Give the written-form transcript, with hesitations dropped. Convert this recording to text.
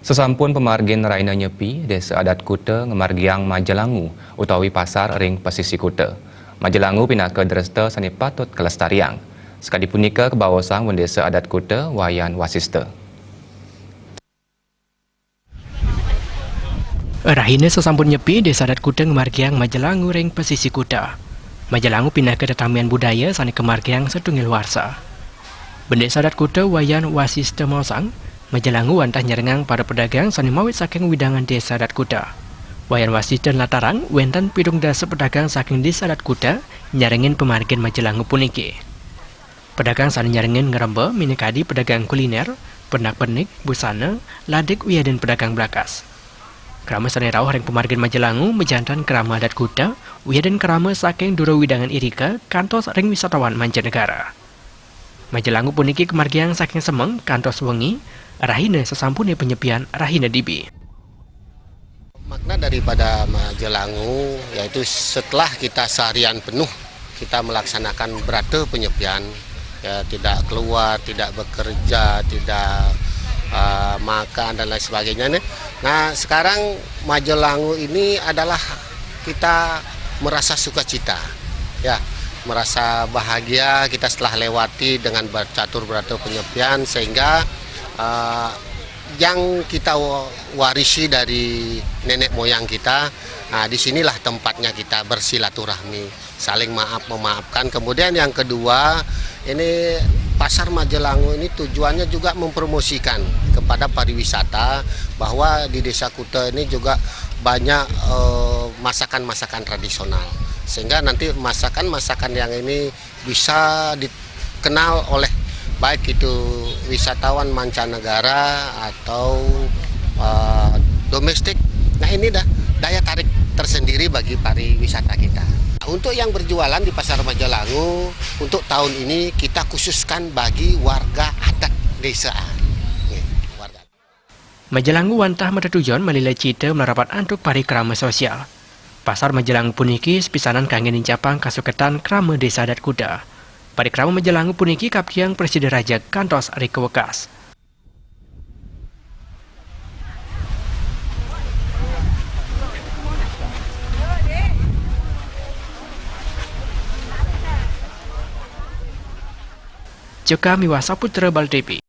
Sesampun pemargin Raina Nyepi, Desa Adat Kuta ngemargiang Majelangu, utawi pasar ring pesisi Kuta. Majelangu pinaka dresta sani patut kelestariang. Sekali punika kebawasang Desa Adat Kuta wayan wasista. Rahina sesampun nyepi, Desa Adat Kuta ngemargiang Majelangu ring pesisi Kuta. Majelangu pindah ke Detamian Budaya sani kemargiang setungil warsa. Desa Adat Kuta wayan wasista mosang, Majelangu wantah nyerengang para pedagang sani mawit saking widangan Desa Adat Kuta. Wayan wasista latarang wentan pidung dasa pedagang saking Desa Adat Kuta nyerengin pemargin Majelangu puniki. Pedagang sani nyerengin ngerembe minikadi pedagang kuliner, pernak-pernik, busana, ladik wiyaden pedagang belakas. Kerama sani rawuh ring pemargin Majelangu mejantan kerama Adat Kuta, wiyaden kerama saking dura widangan irika kantos ring wisatawan mancanegara. Majelangu puniki kemargiang saking semeng kantos wengi, Rahina sesampune penyepian Rahina Dibi. Makna daripada Majelangu yaitu setelah kita seharian penuh kita melaksanakan berata penyepian, ya, tidak keluar, tidak bekerja, tidak makan dan lain sebagainya. Nah sekarang Majelangu ini adalah kita merasa sukacita, ya, merasa bahagia kita setelah lewati dengan bercatur berata penyepian sehingga yang kita warisi dari nenek moyang kita. Nah, disinilah tempatnya kita bersilaturahmi, saling maaf memaafkan. Kemudian yang kedua, ini pasar Majelangu ini tujuannya juga mempromosikan kepada pariwisata bahwa di Desa Kuta ini juga banyak masakan-masakan tradisional, sehingga nanti masakan-masakan yang ini bisa dikenal oleh baik itu wisatawan mancanegara atau domestik. Nah ini dah daya tarik tersendiri bagi pariwisata kita. Untuk yang berjualan di pasar Majelangu untuk tahun ini kita khususkan bagi warga adat desa. Majelangu wantah matatujon malila cita melarapat antuk parikrama sosial. Pasar Majelangu puniki sepisanan kangen incapang kasuketan krama Desa Adat Kuta. Parikrama Majelangu puniki kaptiang Presiden Raja kantos Rika Wekas. Joka Miwasa Putra Baltepi.